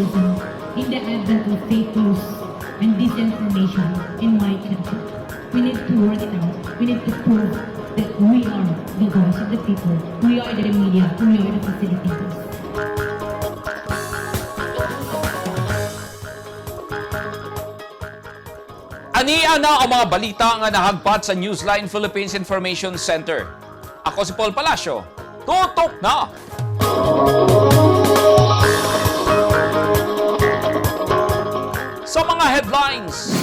citizen in the advent of fake news and disinformation in my country. We need to work it out. We need to prove that we are the voice of the people. We are the media. We are the facilitators. Ania na ang mga balita nga nahagpat sa Newsline Philippines Information Center. Ako si Paul Palacio. Tutok na! Sa mga headlines,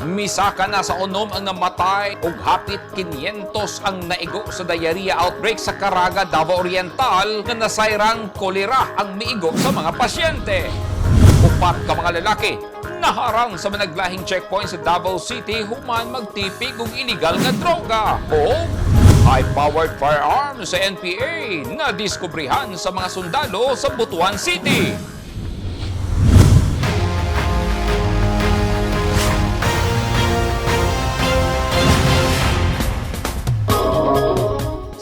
misaka na sa unom ang namatay ug hapit 500 ang naigo sa diarrhea outbreak sa Caraga, Davao Oriental nga nasayrang kolera ang miigo sa mga pasyente. Upat ka mga lalaki naharang sa managlahing checkpoint sa Davao City human magtipig og illegal nga droga. O high-powered firearms sa NPA na diskubrihan sa mga sundalo sa Butuan City.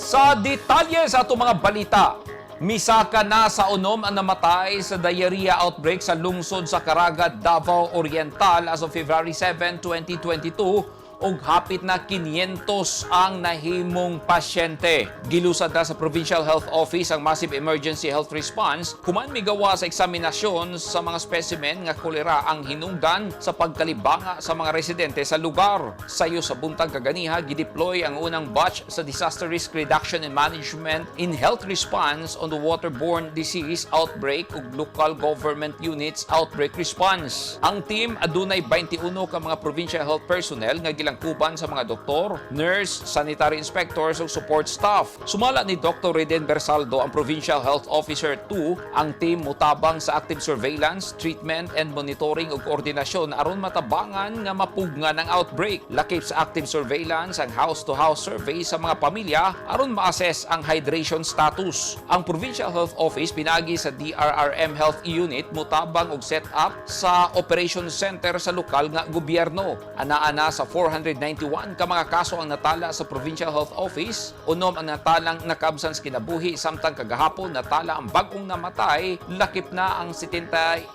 Sa detalye sa ato mga balita, misaka na sa unom ang namatay sa diarrhea outbreak sa lungsod sa Caraga, Davao Oriental as of February 7, 2022 ug hapit na 500 ang nahimong pasyente. Gilusad na sa Provincial Health Office ang massive emergency health response kuman migawa sa eksaminasyon sa mga specimen nga kolera ang hinungdan sa pagkalibanga sa mga residente sa lugar. Sayo sa buntag kaganiha gideploy ang unang batch sa Disaster Risk Reduction and Management in Health Response on the Waterborne Disease Outbreak ug Local Government Units Outbreak Response. Ang team adunay 21 ka mga provincial health personnel nga gilangkuban sa mga doktor, nurse, sanitary inspectors ug support staff. Sumala ni Dr. Reden Bersaldo, ang Provincial Health Officer 2, ang team mutabang sa active surveillance, treatment and monitoring ug koordinasyon aron matabangan nga mapugnan ang outbreak. Lakip sa active surveillance ang house-to-house survey sa mga pamilya aron ma-assess ang hydration status. Ang Provincial Health Office pinagi sa DRRM Health Unit mutabang og set up sa operation center sa lokal nga gobyerno. Anaa na sa 491 ka mga kaso ang natala sa Provincial Health Office, unom ang natalang nakabsan sa kinabuhi samtang kagahapon natala ang bagong namatay, lakip na ang 78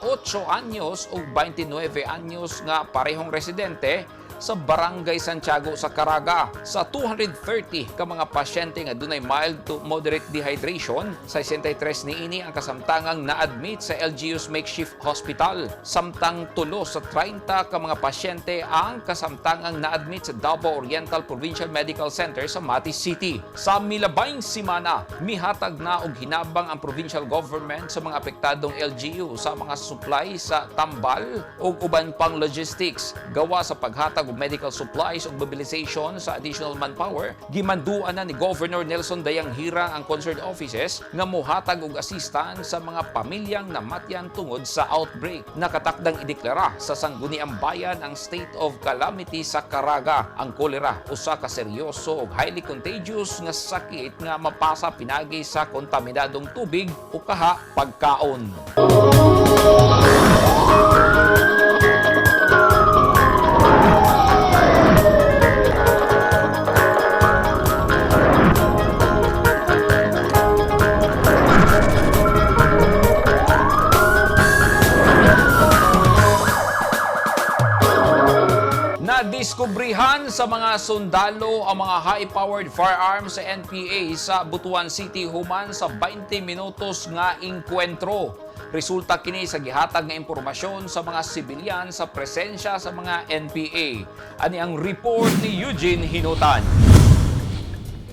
anyos ug 29 anyos nga parehong residente sa Barangay Santiago sa Caraga. Sa 230 ka mga pasyente nga dunay mild to moderate dehydration, 63 niini ang kasamtangang na-admit sa LGU's makeshift hospital. Samtang tulo sa 30 ka mga pasyente ang kasamtangang na-admit sa Davao Oriental Provincial Medical Center sa Mati City. Sa milabayng simana, mihatag na og hinabang ang provincial government sa mga apektadong LGU sa mga supply sa tambal ug uban pang logistics gawa sa paghatag og medical supplies ug mobilization sa additional manpower. Gimanduan na ni Governor Nelson Dayanghira ang concerned offices nga mohatag og assistance sa mga pamilyang namatyan tungod sa outbreak. Nakatakdang ideklara sa Sangguniang Bayan ang state of calamity sa Caraga. Ang kolera usa ka seryoso ug highly contagious nga sakit nga mapasa pinagi sa kontaminadong tubig o kaha pagkaon. Nadiskubrihan sa mga sundalo ang mga high-powered firearms sa NPA sa Butuan City human sa 20 minutos nga inkwentro. Resulta kini sa gihatag nga impormasyon sa mga sibilyan sa presensya sa mga NPA. Ani ang report ni Eugene Hinutan.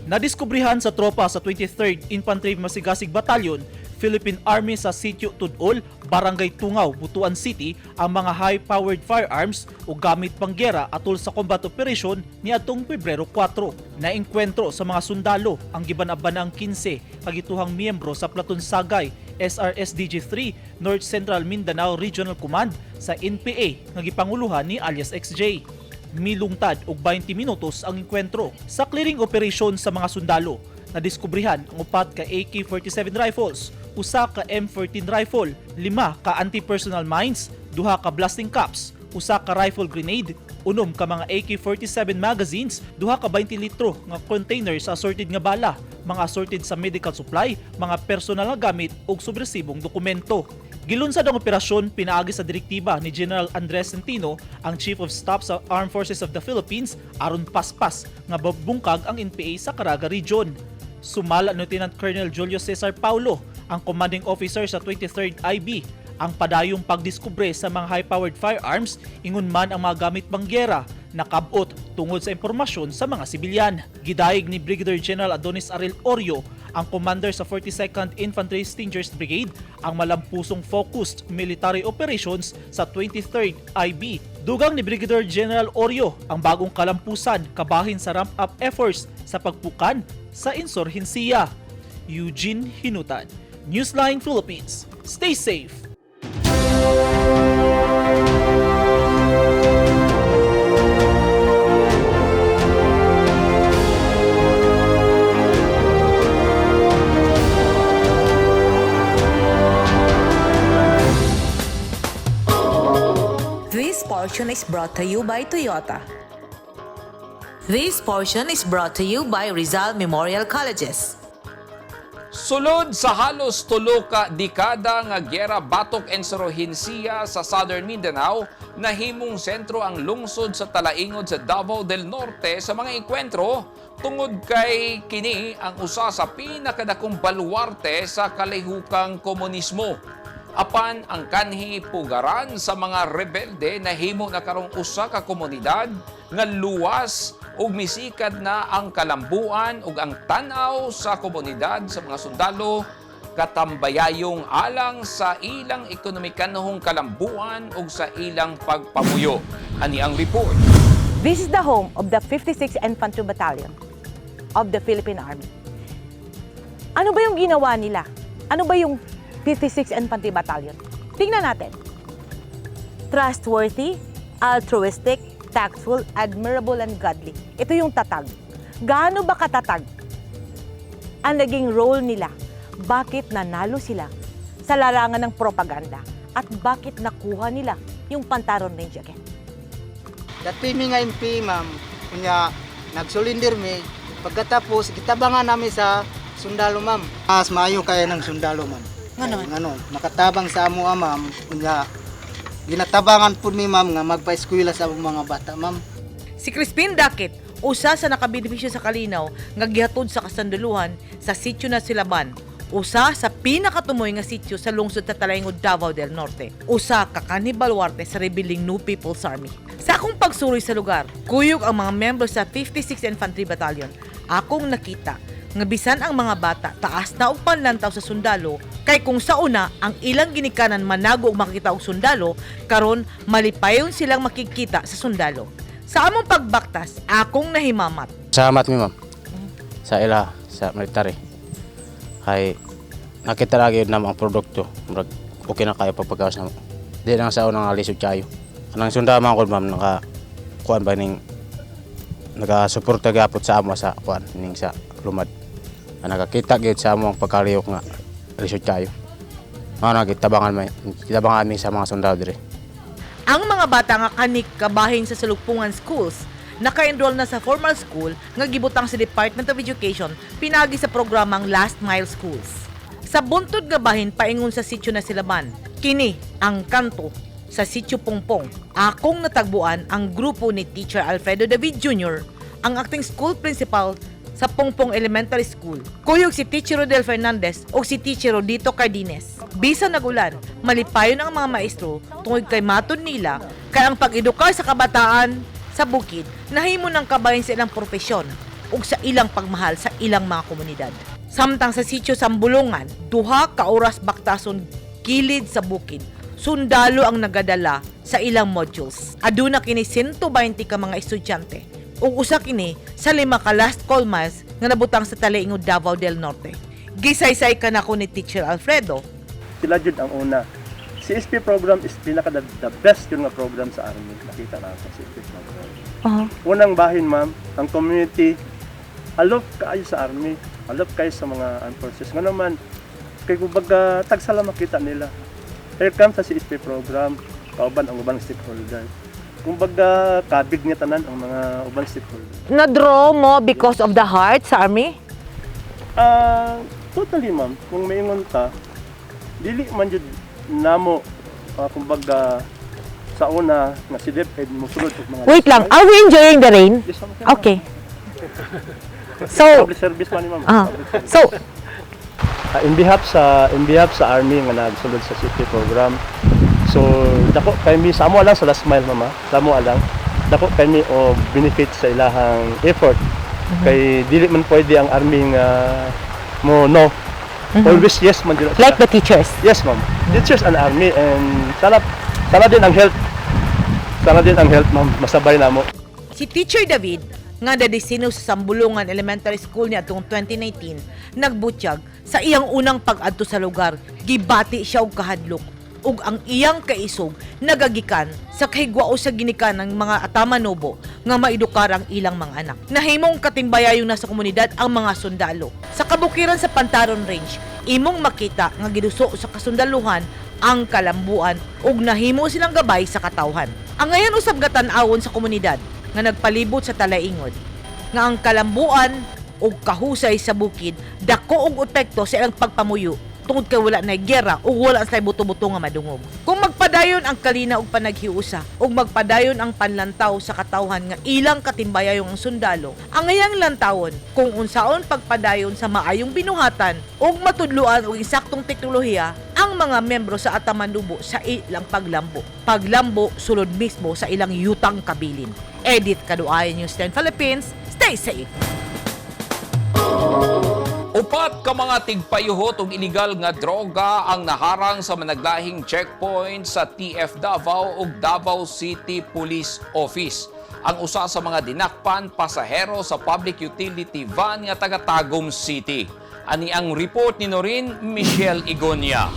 Nadiskubrihan sa tropa sa 23rd Infantry Masigasig Battalion, Philippine Army sa Sitio Tudol, Barangay Tungaw, Butuan City ang mga high-powered firearms o gamit panggera atol sa combat operation ni atong Pebrero 4. Naengkwentro sa mga sundalo ang gibanabanang 15 kagituhang miyembro sa Platoon Sagay SRSDG-3 North Central Mindanao Regional Command sa NPA nga gipanguluhan ni alias XJ. Milungtad og 20 minutos ang enkwentro. Sa clearing operation sa mga sundalo, nadiskubrihan ang 4 ka AK-47 rifles, 1 ka M14 rifle, 5 ka anti-personnel mines, 2 ka blasting caps, 1 ka rifle grenade, 6 ka mga AK-47 magazines, 2 ka 20 litro nga container sa assorted nga bala, mga assorted sa medical supply, mga personal nga gamit ug subresibong dokumento. Gilunsad ang operasyon pinaagi sa direktiba ni General Andres Centino, ang Chief of Staff sa Armed Forces of the Philippines, aron paspas nga babungkag ang NPA sa Caraga Region. Sumala Lieutenant Colonel Julio Cesar Paulo, ang commanding officer sa 23rd IB, ang padayong pagdiskubre sa mga high-powered firearms, ingon man ang mga gamit banggera, nakabot tungod sa impormasyon sa mga sibilyan. Gidayeg ni Brigadier General Adonis Aril Orio, ang commander sa 42nd Infantry Stingers Brigade, ang malampusong focused military operations sa 23rd IB. Dugang ni Brigadier General Orio ang bagong kalampusan kabahin sa ramp-up efforts sa pagpukan sa insurhensiya. Eugene Hinutan, Newsline Philippines. Stay safe! This portion is brought to you by Toyota. This portion is brought to you by Rizal Memorial Colleges. Sulod sa halos tulo ka dekada nga giyera batok insurhensiya sa Southern Mindanao, nahimong sentro ang lungsod sa Talaingod sa Davao del Norte sa mga enkwentro tungod kay kini ang usa sa pinakadakong baluarte sa kalihukang komunismo. Apan ang kanhi pugaran sa mga rebelde nahimo na karong usa ka komunidad nga luwas ug misikad na ang kalambuan ug ang tan-aw sa komunidad sa mga sundalo katambayayong alang sa ilang ekonomikanhong kalambuan ug sa ilang pagpamuyo. Ani ang report. This is the home of the 56th Infantry Battalion of the Philippine Army. Ano ba yung ginawa nila? Ano ba yung 56th Infantry Battalion? Tingnan natin. Trustworthy, altruistic, tactful, admirable, and godly. Ito yung tatag. Gaano ba katatag ang naging role nila? Bakit nanalo sila sa larangan ng propaganda? At bakit nakuha nila yung Pantaron Range again? Dati mi nga MP, ma'am, kunya nagsulindir mi, pagkatapos gitabangan namin sa sundalo, ma'am. Mas maayo kaya ng sundalo, ma'am. Ngano, makatabang sa amo, ma'am, kunya ginatabangan po mi, ma'am, nga magpa-eskwela sa mga bata, ma'am. Si Crispin Dakit, usa sa nakabenepisyo sa kalinaw nga gihatod sa kasandaluhan sa sitio na Silaban, usa sa pinakatumoy nga sitio sa lungsod sa Talaingod, Davao del Norte, usa ka kanhi baluarte sa rebelling New People's Army. Sa akong pagsuroy sa lugar, kuyog ang mga membro sa 56th Infantry Battalion, akong nakita nga bisan ang mga bata taas na og panlantaw sa sundalo, kay kung sa una ang ilang ginikanan manago og makita og sundalo, karon malipayon silang makikita sa sundalo. Sa among pagbaktas, akong nahimamat. Salamat mi, ma'am. Sa ila, sa military. Kay nakita lagi na ang produkto. Murag okay na kayo pagpagawas na mo. Di lang sa unang alisod kayo. Kanang sundaman ko, ma'am, kuan ba ning nagasuporta gapot sa amo sa kuan ning sa lumad. Nakakita gyud sa amo ang pagkaliyok nga alisod kayo. Kitabangan mi sa mga sundalo dire. Ang mga bata nga kanik kabahin sa salugpungan schools, naka-enroll na sa formal school nga gibutang sa Department of Education pinagi sa programang Last Mile Schools. Sa buntod nga bahin paingon sa sitio na Silaban, kini ang kanto sa sitio Pongpong. Akong natagbuan ang grupo ni Teacher Alfredo David Jr., ang acting school principal sa Pongpong Elementary School. Kuyog si Teacher Rodel Fernandez o si Teacher Rodito Cardines. Bisa nagulan, malipayon ang mga maestro tungod kay matod nila kay ang pag-edukar sa kabataan sa bukid nahimo ng kabahin sa ilang propesyon ug sa ilang pagmahal sa ilang mga komunidad. Samtang sa sitio Sambulongan, duha ka oras baktason gilid sa bukid, sundalo ang nagadala sa ilang modules. Aduna kini 120 ka mga estudyante ug usa kini sa 5 ka last call miles nga nabutang sa Talaingod, Davao del Norte. Gisaysay ka nako ni Teacher Alfredo. Sila jud ang una. CSP program is pinaka the best yun nga program sa Army. Nakita na sa CSP program. Unang bahin, ma'am, ang community alop kaayo sa Army, alop kayo sa mga armed forces. Nga naman, kay kumbaga tagsala makita nila. Here comes sa CSP program, kauban ang ubang stakeholder. Kumbaga kabig niya tanan ang mga ubang stakeholder. Na-draw mo because of the heart sa Army? Totally, ma'am. Kung maingon ta, dili man jud namo kumbaga sa una nga si DepEd musulod og mga Wait lang, are we enjoying the rain? Yes, ma'am. Okay. So, Public service man ni ma'am. ah, Public service. so, In behalf sa Army nga nagsulod sa CP program. So dako kay mi sa amo lang sa last mile mama. Sa amo lang. Dako kay mi o benefit sa ilahang effort. Kay dili man pwede ang Army nga mo no. Always yes man dila. like the teachers. Yes ma'am. Teachers and Army and sana din ang health. Sana din ang health ma'am. Masabay namo. Si Teacher David, nga dadisino sa Sambulungan Elementary School niya atong 2019, nagbutyag sa iyang unang pag-adto sa lugar. Gibati siya og kahadlok ug ang iyang kaisog nagagikan sa kahigwao sa ginikan ng mga Atamanobo nga maedukar ang ilang mga anak. Nahimong katimbayayon na sa komunidad ang mga sundalo. Sa kabukiran sa Pantaron Range, imong makita nga giduso sa kasundaluhan ang kalambuan ug nahimo silang gabay sa katawhan. Ang ngayon usab gatan-awon sa komunidad nga nagpalibot sa talaingod nga ang kalambuan o kahusay sa bukid dako og epekto sa ilang pagpamuyo tungod kay wala na gyera o wala sa buto-buto nga madungog. Kung magpadayon ang kalina og panaghiusa ug magpadayon ang panlantaw sa katawhan nga ilang katimbayayong ang sundalo, ang ngayang lantawon kung unsaon pagpadayon sa maayong binuhatan ug matudluan og insaktong teknolohiya ang mga membro sa Atamanobo sa ilang paglambo. Paglambo sulod mismo sa ilang yutang kabilin. Edith Kaduayan, News 10 Philippines. Stay safe! Upat ka mga tigpayuhot ug iligal nga droga ang naharang sa managlahing checkpoint sa TF Davao ug Davao City Police Office. Ang usa sa mga dinakpan pasahero sa public utility van nga taga Tagum City. Ani ang report ni Norin Michelle Igonia.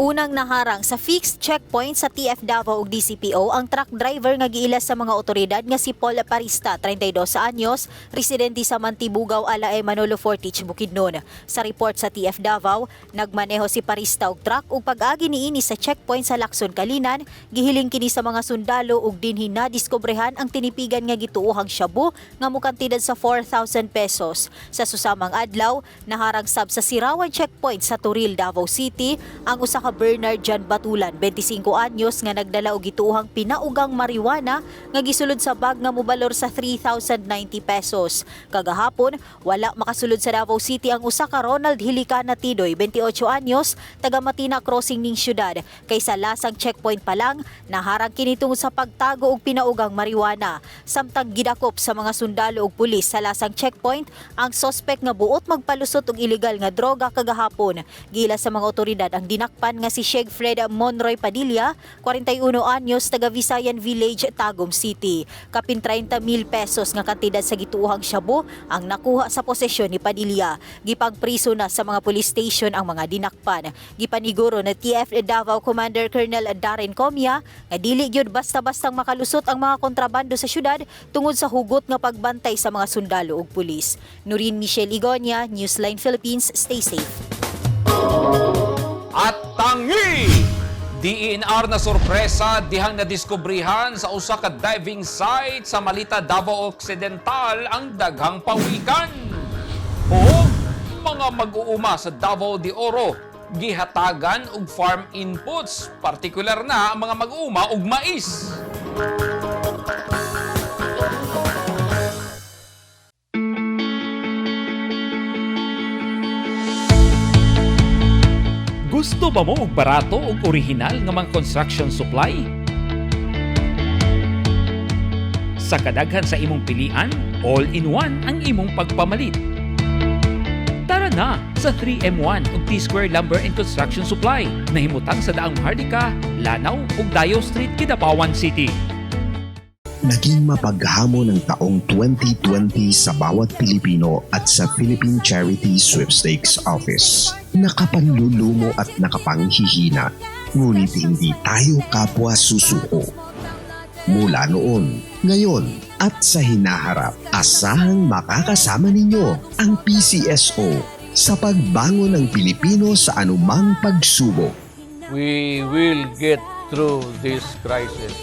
Unang naharang sa fixed checkpoint sa TF Davao ug DCPO ang truck driver nga giilas sa mga otoridad nga si Paul Parista, 32 anyos, residente sa Mantibugaw, Alae, Manolo Fortich, Bukidnon. Sa report sa TF Davao, nagmaneho si Parista og truck ug pag-agi niini sa checkpoint sa Lacson, Kalinan, gihiling kini sa mga sundalo ug dinhi na diskubrehan ang tinipigan nga gituohang shabu nga mukantidad sa 4,000 pesos. Sa susamang adlaw, naharang sab sa Sirawan checkpoint sa Turil, Davao City, ang usa ka Bernard John Batulan, 25 anyos nga nagdala og gituohang pinaugang marijuana nga gisulod sa bag nga mobalor sa 3,090 pesos. Kagahapon, wala makasulod sa Davao City ang usa ka Ronald Hilicana Tidoy, 28 anyos, taga Matina Crossing ning syudad. Kaysa lasang checkpoint pa lang, naharang kini tungod sa pagtago og pinaugang marijuana. Samtang gidakop sa mga sundalo ug pulis sa lasang checkpoint, ang sospek nga buot magpalusot og ilegal nga droga kagahapon. Gila sa mga otoridad ang dinakpan nga si Sheikh Fred Monroy Padilla, 41 anyos, taga Visayan Village, Tagum City. Kapin 30,000 pesos nga kantidad sa gituohang shabu ang nakuha sa posesyon ni Padilla. Gipagpriso na sa mga police station ang mga dinakpan. Gipaniguro na TF Davao Commander Colonel Darren Comia nga dili gyud basta-bastang makalusot ang mga kontrabando sa syudad tungod sa hugot nga pagbantay sa mga sundalo ug pulis. Norin Michelle Igonia, Newsline Philippines. Stay safe. At tangi! DENR na sorpresa dihang nadiskubrihan sa usa ka diving site sa Malita, Davao Occidental ang daghang pawikan. O mga mag-uuma sa Davao de Oro gihatagan og farm inputs, partikular na ang mga mag-uuma og mais. Gusto ba mo og barato ug orihinal nga mga construction supply? Sa kadaghan sa imong pilian, all-in-one ang imong pagpamalit. Tara na sa 3M1 ug T-Square Lumber and Construction Supply. Nahimutang sa daang Hardika, Lanao ug Dayo Street, Kidapawan City. Naging mapaghamon ng taong 2020 sa bawat Pilipino at sa Philippine Charity Sweepstakes Office. Nakapanlulumo at nakapanghihina, ngunit hindi tayo kapwa susuko. Mula noon, ngayon at sa hinaharap, asahang makakasama ninyo ang PCSO sa pagbangon ng Pilipino sa anumang pagsubok. We will get through this crisis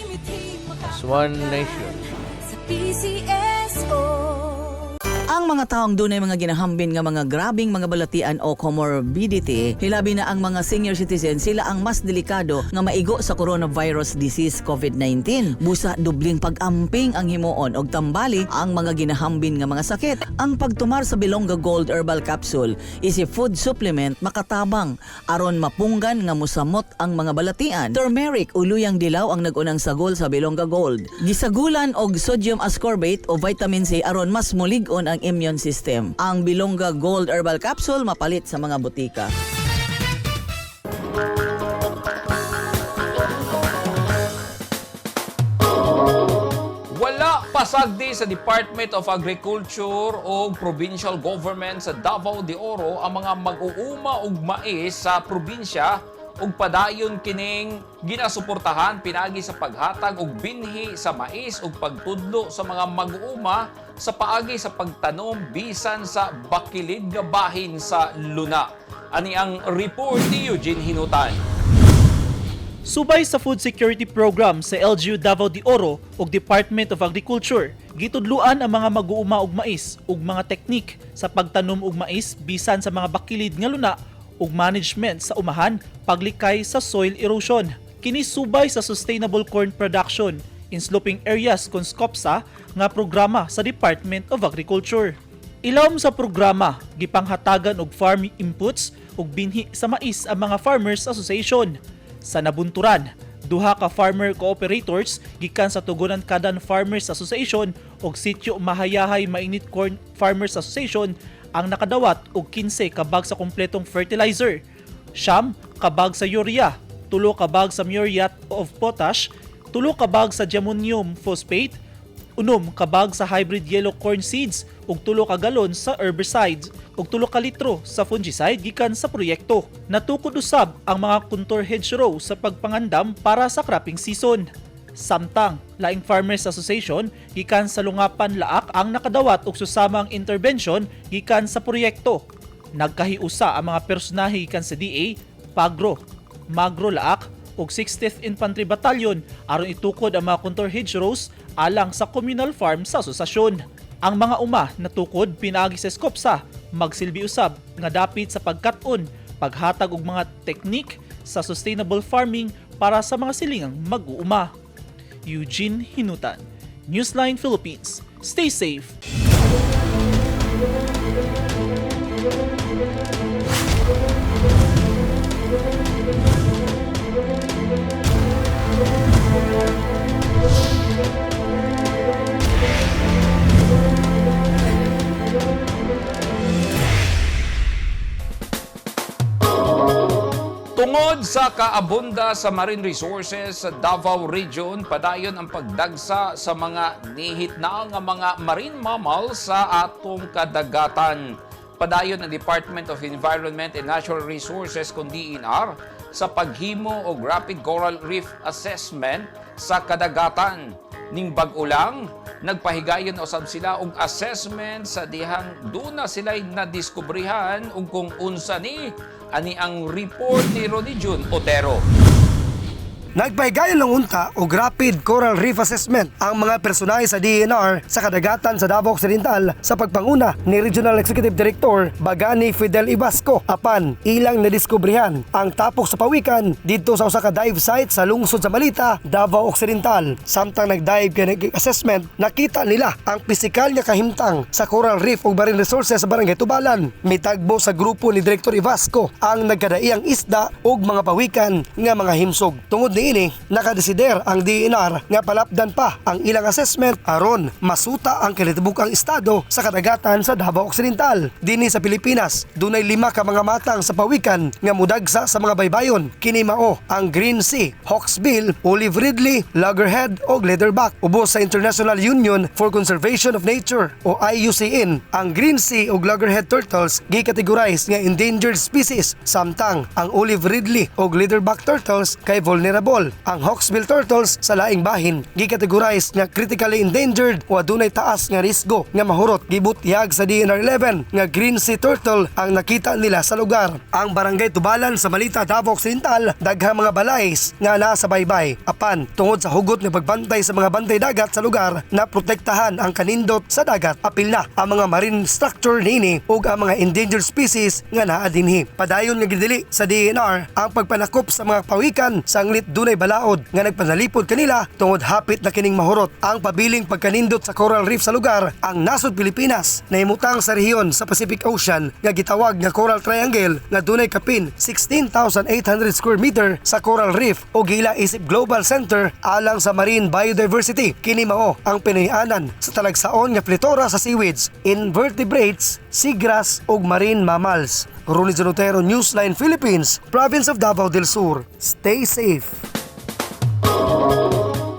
as one nation. Ang Ang mga taong dunay mga ginahambin nga mga grabing mga balatian o comorbidity, hilabi na ang mga senior citizen, sila ang mas delikado nga maigo sa coronavirus disease COVID-19. Busa dubling pag-amping ang himuon og tambali ang mga ginahambin nga mga sakit. Ang pagtumar sa Bilonga Gold Herbal Capsule is a food supplement makatabang aron mapunggan nga musamot ang mga balatian. Turmeric o luyang dilaw ang nag-unang sagol sa Bilonga Gold. Gisagulan og sodium ascorbate o vitamin C aron mas mulig-on ang immune system. Ang Bilonga Gold Herbal Capsule mapalit sa mga butika. Wala pasagdi sa Department of Agriculture o Provincial Government sa Davao de Oro ang mga mag-uuma og mais sa probinsya ug padayon kining ginasuportahan pinagi sa paghatag og binhi sa mais ug pagtudlo sa mga mag-uuma sa paagi sa pagtanom bisan sa bakilid nga bahin sa luna. Ani ang report ni Eugene Hinutan. Subay sa Food Security Program sa LGU Davao de Oro ug Department of Agriculture, gitudluan ang mga mag-uuma og mais ug mga teknik sa pagtanom og mais bisan sa mga bakilid nga luna ug management sa umahan paglikay sa soil erosion. Kini subay sa Sustainable Corn Production in Sloping Areas kon SCOPSA nga programa sa Department of Agriculture. Ilawom sa programa, gipanghatagan og farm inputs ug binhi sa mais ang mga Farmers Association. Sa nabunturan, duha ka farmer cooperators gikan sa Tugunan Kadan Farmers Association ug Sitio Mahayahay Mainit Corn Farmers Association ang nakadawat og 15 kabag sa kompletong fertilizer, 9 kabag sa urea, 3 kabag sa muriate of potash, 3 kabag sa diammonium phosphate, 6 kabag sa hybrid yellow corn seeds ug 3 ka galon sa herbicides ug 3 ka litro sa fungicide gikan sa proyekto. Natukod usab ang mga contour hedgerow sa pagpangandam para sa cropping season. Samtang, laing Farmers Association gikan sa Lungapan Laak ang nakadawat og susamang intervention gikan sa proyekto. Nagkahiusa ang mga personahe gikan sa DA, Pagro, Magro Laak ug 60th Infantry Battalion aron itukod ang mga contour hedgerows alang sa communal farm sa asosasyon. Ang mga uma natukod pinaagi sa SCOPSA magsilbi usab nga dapit sa pagkat-on, paghatag og mga teknik sa sustainable farming para sa mga silingang mag-uuma. Eugene Hinutan, Newsline Philippines. Stay safe. Tungod sa kaabunda sa marine resources sa Davao Region, padayon ang pagdagsa sa mga nihitna nga mga marine mammals sa atong kadagatan. Padayon ang Department of Environment and Natural Resources kung DENR sa paghimo og rapid coral reef assessment sa kadagatan. Ning bag-ulang, nagpahigayon usab sila og assessment sa dihang duna sila'y nadiskubrihan ug kung unsa ni ani ang report ni Ronnie June Otero. Nagpahigayon lang unta og rapid coral reef assessment ang mga personahe sa DENR sa kadagatan sa Davao Occidental sa pagpanguna ni Regional Executive Director Bagani Fidel Ibasco apan ilang nadiskubrihan ang tapok sa pawikan didto sa usa ka dive site sa lungsod sa Malita, Davao Occidental. Samtang nagdive kay assessment, nakita nila ang pisikal nga kahimtang sa coral reef ug marine resources sa Barangay Tubalan. Mitagbo sa grupo ni Director Ibasco ang nagkadaiyang isda ug mga pawikan nga mga himsog. Tungod niini, nakadesider ang DENR nga palapdan pa ang ilang assessment aron masuta ang kinatibuk-ang estado sa kadagatan sa Davao Occidental. Dinhi sa Pilipinas, dunay 5 ka mga matang sa pawikan nga mudagsa sa mga baybayon. Kini mao ang Green Sea, Hawksbill, Olive Ridley, Loggerhead ug Leatherback. Ubos sa International Union for Conservation of Nature o IUCN, ang Green Sea ug Loggerhead turtles gi-categorize nga endangered species, samtang ang Olive Ridley ug Leatherback turtles kay vulnerable available ang hawksbill turtles sa laing bahin gikategorize nga critically endangered o adunay taas nga risgo nga mahurot. Gibutyag sa DNR 11 nga green sea turtle ang nakita nila sa lugar. Ang barangay Tubalan sa Malita, Davao Occidental daghang mga balays nga naa sa baybay. Apan tungod sa hugot nga pagbantay sa mga bantay dagat sa lugar na protektahan ang kanindot sa dagat, apil na ang mga marine structure nini ug ang mga endangered species nga naa dinhi. Padayon nga gidili sa DNR ang pagpanakop sa mga pawikan sanglit dunay balaod nga nagpanalipod kanila tungod hapit na kining mahurot. Ang pabiling pagkanindot sa coral reef sa lugar ang nasod Pilipinas na himutang sa rehiyon sa Pacific Ocean nga gitawag nga Coral Triangle nga dunay kapin 16,800 square meter sa coral reef o gila isip Global Center alang sa marine biodiversity. Kini mao ang pinayanan sa talagsaon nga plitora sa seaweeds, invertebrates, seagrass ug marine mammals. Ronnie Zanotero, Newsline Philippines, Province of Davao del Sur. Stay safe.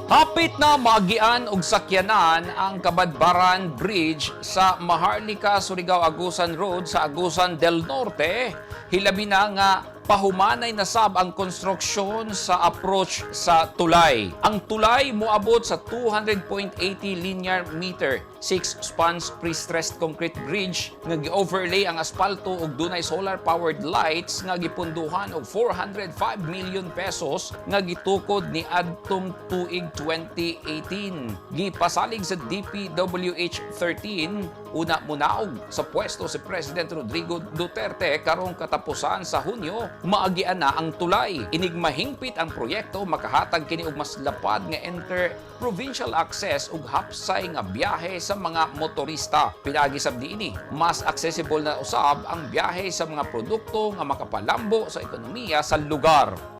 Hapit na maagian og sakyanan ang Kabadbaran Bridge sa Maharlika, Surigao, Agusan Road sa Agusan del Norte. Hilabi na nga pahumanay na sab ang konstruksyon sa approach sa tulay. Ang tulay moabot sa 200.80 linear meter, 6 spans pre-stressed concrete bridge nga gi-overlay ang asfalto ug dunay solar-powered lights nga gipunduhan og 405 million pesos nga gitukod ni adtong tuig 2018. Gipasalig sa DPWH 13, una munaog sa pwesto si President Rodrigo Duterte karong katapusan sa Hunyo. Maagian na ang tulay. Inigmahingpit ang proyekto makahatag kini og mas lapad nga inter-provincial access ug hapsay nga biyahe sa mga motorista. Pinaagi sab diini, mas accessible na usab ang biyahe sa mga produkto nga makapalambo sa ekonomiya sa lugar.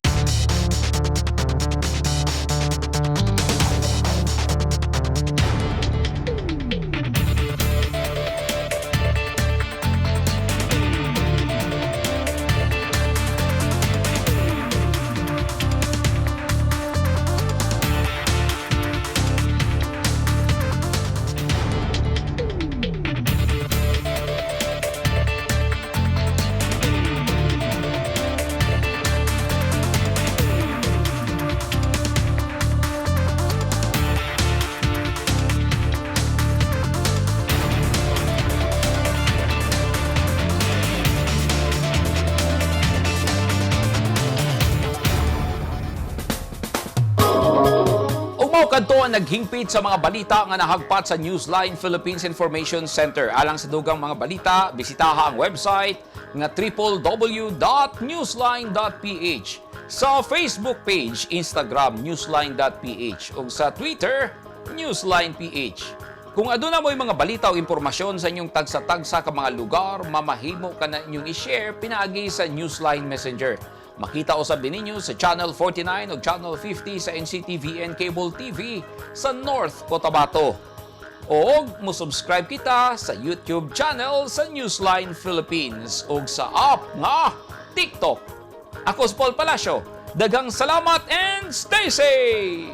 Kadto ang naghingpit sa mga balita nga nahagpat sa Newsline Philippines Information Center. Alang sa dugang mga balita, bisitaha ang website nga www.newsline.ph. Sa Facebook page, Instagram, newsline.ph ug sa Twitter, newsline.ph. Kung aduna mo'y mga balita o impormasyon sa inyong tagsa-tagsa ka mga lugar, mamahimo ka na inyong i-share pinaagi sa Newsline Messenger. Makita usab din ninyo sa Channel 49 o Channel 50 sa NCTVN Cable TV sa North Cotabato. O mo-subscribe kita sa YouTube channel sa Newsline Philippines o sa app nga TikTok. Ako si Paul Palacio. Daghang salamat and stay safe!